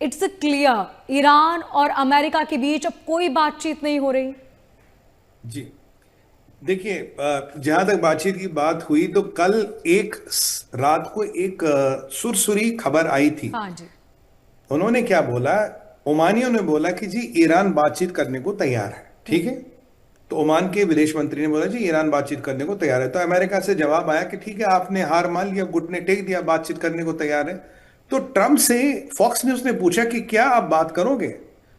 It's clear Iran और America के बीच अब कोई बातचीत नहीं हो रही। जी देखिए, जहां तक बातचीत की बात हुई तो कल एक रात को एक सुरसुरी खबर आई थी। हाँ जी। उन्होंने क्या बोला, ओमानियों ने बोला कि जी ईरान बातचीत करने को तैयार है, ठीक है। तो ओमान के विदेश मंत्री ने बोला जी ईरान बातचीत करने को तैयार है। तो अमेरिका से जवाब आया कि ठीक है, आपने हार मान लिया, घुटने टेक दिया, बातचीत करने को तैयार है। तो ट्रंप से फॉक्स न्यूज ने पूछा कि क्या आप बात करोगे।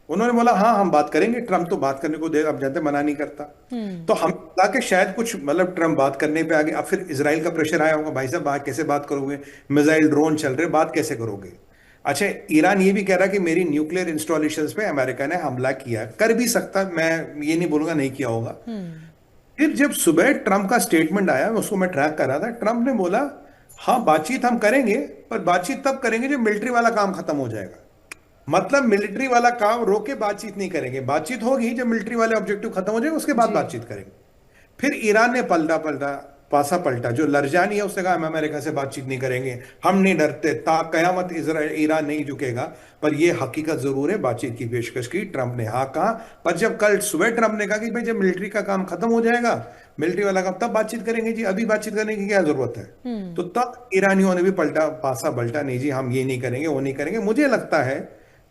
उन्होंने बोला हाँ हम बात करेंगे। ट्रंप तो बात करने को दे, अब जानते मना नहीं करता। तो हम लगा के शायद कुछ मतलब ट्रंप बात करने पे आ गए। अब फिर इसराइल का प्रेशर आया होगा, भाई साहब बात कैसे बात करोगे, मिसाइल ड्रोन चल रहे, बात कैसे करोगे। अच्छा, ईरान ये भी कह रहा कि मेरी न्यूक्लियर इंस्टॉलेशंस पे अमेरिका ने हमला किया, कर भी सकता, मैं ये नहीं बोलूंगा नहीं किया होगा। फिर जब सुबह ट्रंप का स्टेटमेंट आया, उसको मैं ट्रैक कर रहा था, ट्रंप ने बोला हाँ बातचीत हम करेंगे, पर बातचीत तब करेंगे जब मिलिट्री वाला काम खत्म हो जाएगा। मतलब मिलिट्री वाला काम रोके बातचीत नहीं करेंगे, बातचीत होगी जब मिलिट्री वाले ऑब्जेक्टिव खत्म हो जाएंगे, उसके बाद जी। बातचीत करेंगे। फिर ईरान ने पलटा पलटा पासा पलटा। जो लरजानी है उसने कहा हम अमेरिका से बातचीत नहीं करेंगे, हम नहीं डरते, ता कयामत इजराइल ईरान नहीं झुकेगा। पर यह हकीकत जरूर है, बातचीत की पेशकश की, ट्रंप ने हाँ कहा। पर जब कल सुबह ट्रंप ने कहा कि भाई जब मिलिट्री का काम खत्म हो जाएगा, मिलिट्री वाला काम, तब बातचीत करेंगे जी, अभी बातचीत करने की क्या जरूरत है। तो तब ईरानियों ने भी पलटा पासा पलटा, नहीं जी हम ये नहीं करेंगे वो नहीं करेंगे। मुझे लगता है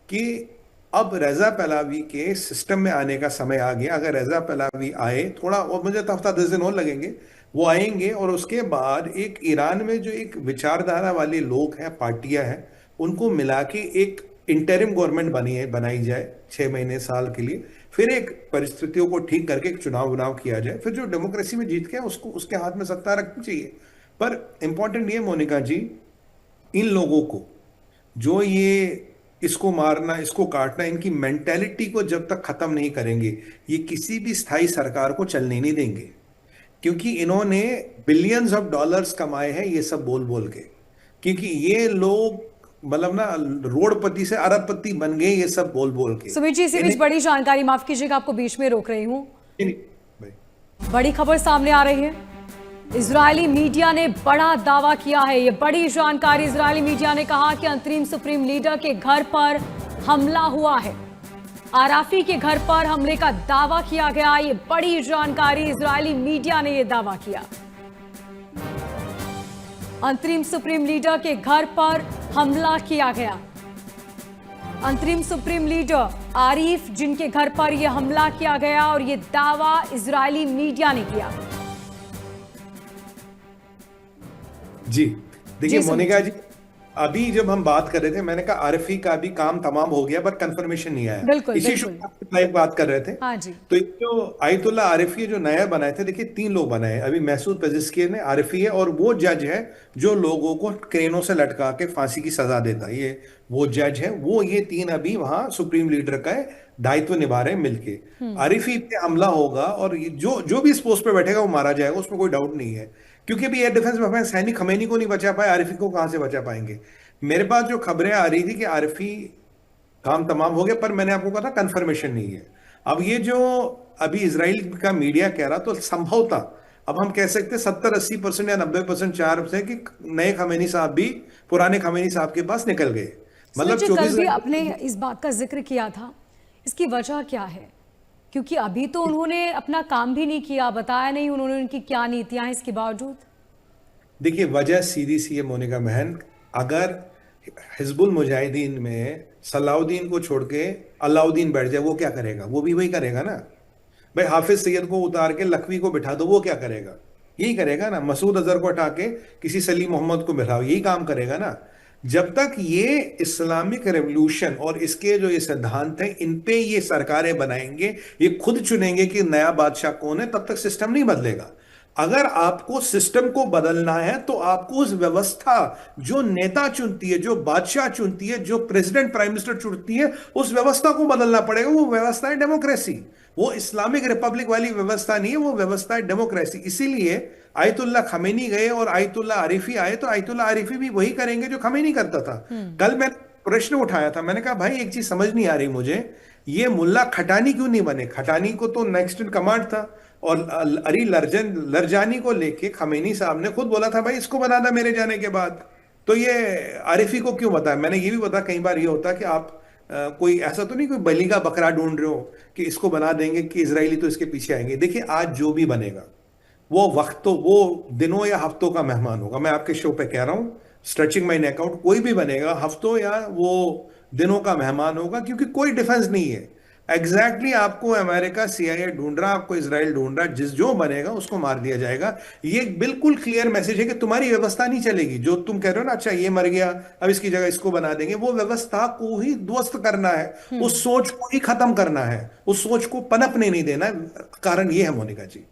कि अब रजा पहलवी के सिस्टम में आने का समय आ गया। अगर रजा पहलवी आए, थोड़ा और मुझे तो हफ्ता 10 दिन और लगेंगे, वो आएंगे और उसके बाद एक ईरान में जो एक विचारधारा वाले लोग हैं, पार्टियां हैं, उनको मिला के एक इंटरिम गवर्नमेंट बनाई जाए 6 महीने साल के लिए। फिर एक परिस्थितियों को ठीक करके एक चुनाव किया जाए। फिर जो डेमोक्रेसी में जीत के उसको उसके हाथ में सत्ता रखनी चाहिए। पर इंपॉर्टेंट ये मोनिका जी, इन लोगों को जो ये इसको मारना इसको काटना, इनकी मेंटेलिटी को जब तक खत्म नहीं करेंगे, ये किसी भी स्थायी सरकार को चलने नहीं देंगे। क्योंकि इन्होंने बिलियंस ऑफ डॉलर्स कमाए हैं ये सब बोल बोल के। क्योंकि ये लोग मतलब ना रोडपति से अरबपति बन गए ये सब बोल बोल के। सुमित जी, इसी बीच इन्हें बड़ी जानकारी, माफ कीजिएगा आपको बीच में रोक रही हूं, भाई बड़ी खबर सामने आ रही है। इजरायली मीडिया ने बड़ा दावा किया है, ये बड़ी जानकारी। इजरायली मीडिया ने कहा कि अंतरिम सुप्रीम लीडर के घर पर हमला हुआ है। आराफी के घर पर हमले का दावा किया गया, ये बड़ी जानकारी। इजरायली मीडिया ने यह दावा किया, अंतरिम सुप्रीम लीडर के घर पर हमला किया गया। अंतरिम सुप्रीम लीडर आरिफ जिनके घर पर यह हमला किया गया, और यह दावा इजरायली मीडिया ने किया। जी देखिए जी मोनिका जी, अभी जब हम बात कर रहे थे मैंने कहा आरएफई का भी काम तमाम हो गया, पर कंफर्मेशन नहीं आया। बिल्कुल इसी बिल्कुल। लाइव बात कर रहे थे। हाँ जी। तो ये जो आयतुल्ला आरिफी जो नया बनाए थे, देखिए 3 लोग बनाए। अभी मैसूद पेजिस्कियन ने, आरिफी है, और वो जज है जो लोगों को क्रेनों से लटका के फांसी की सजा देता है, ये वो जज है। वो ये 3 अभी वहां सुप्रीम लीडर का दायित्व निभा रहे हैं मिलके। आरिफी पे हमला होगा और जो जो भी इस पोस्ट पे बैठेगा वो मारा जाएगा, उसमें कोई डाउट नहीं है। क्योंकि अभी एयर डिफेंस में सैनिक खमैनी को नहीं बचा पाए, आरिफी को कहां से बचा पाएंगे। मेरे पास जो खबरें आ रही थी कि आरिफी काम तमाम हो गया, पर मैंने आपको कहा था कंफर्मेशन नहीं है। अब ये जो अभी इसराइल का मीडिया कह रहा, तो संभवतः अब हम कह सकते 70-80% या 90% चांस है कि नए खमेनी साहब भी पुराने खमेनी साहब के पास निकल गए। मतलब जी, कल 24 भी आपने घंटे। इस बात का जिक्र किया था, इसकी वजह क्या है? क्योंकि अभी तो उन्होंने अपना काम भी नहीं किया, बताया नहीं उन्होंने उनकी क्या नीतियां हैं इसके बावजूद। देखिए वजह सीधी सी है मोनिका बहन, अगर हिजबुल मुजाहिदीन में सलाउद्दीन को छोड़ के अलाउद्दीन बैठ जाए, वो क्या करेगा? वो भी वही करेगा ना। भाई हाफिज सैयद को उतार के लखवी को बिठा दो, वो क्या करेगा? यही करेगा ना। मसूद अजहर को हटा के किसी सलीम मोहम्मद को बिठाओ, यही काम करेगा ना। जब तक ये इस्लामिक रेवोल्यूशन और इसके जो ये सिद्धांत हैं इन पे ये सरकारें बनाएंगे, ये खुद चुनेंगे कि नया बादशाह कौन है, तब तक सिस्टम नहीं बदलेगा। अगर आपको सिस्टम को बदलना है तो आपको उस व्यवस्था, जो नेता चुनती है, जो बादशाह चुनती है, जो प्रेसिडेंट प्राइम मिनिस्टर चुनती है, उस व्यवस्था को बदलना पड़ेगा। वो व्यवस्था है डेमोक्रेसी। वो इस्लामिक रिपब्लिक वाली व्यवस्था नहीं है, वो व्यवस्था है डेमोक्रेसी। इसीलिए आयतुल्ला खमेनी गए और आयतुल्ला आरिफी आए, तो आयतुल्ला आरिफी भी वही करेंगे जो खमेनी करता था। कल मैंने प्रश्न उठाया था, मैंने कहा भाई एक चीज समझ नहीं आ रही मुझे, ये मुल्ला खटानी क्यों नहीं बने? खटानी को तो नेक्स्ट इन कमांड था, और अली लरजानी को लेके खमेनी साहब ने खुद बोला था भाई इसको बना था मेरे जाने के बाद। तो ये आरिफी को क्यों बताया? मैंने ये भी बताया, कई बार ये होता है कि आप कोई ऐसा तो नहीं कोई बलि का बकरा ढूंढ रहे हो कि इसको बना देंगे कि इजरायली तो इसके पीछे आएंगे। देखिए आज जो भी बनेगा वो वक्त तो वो दिनों या हफ्तों का मेहमान होगा। मैं आपके शो पे कह रहा हूं, स्ट्रेचिंग माई नेक आउट, कोई भी बनेगा हफ्तों या वो दिनों का मेहमान होगा, क्योंकि कोई डिफेंस नहीं है। एग्जैक्टली आपको अमेरिका सीआईए ढूंढ रहा, आपको इसराइल ढूंढ रहा, जिस जो बनेगा उसको मार दिया जाएगा। ये बिल्कुल क्लियर मैसेज है कि तुम्हारी व्यवस्था नहीं चलेगी। जो तुम कह रहे हो ना, अच्छा ये मर गया अब इसकी जगह इसको बना देंगे, वो व्यवस्था को ही ध्वस्त करना है, उस सोच को ही खत्म करना है, उस सोच को पनपने नहीं देना। कारण ये है मोनिका जी।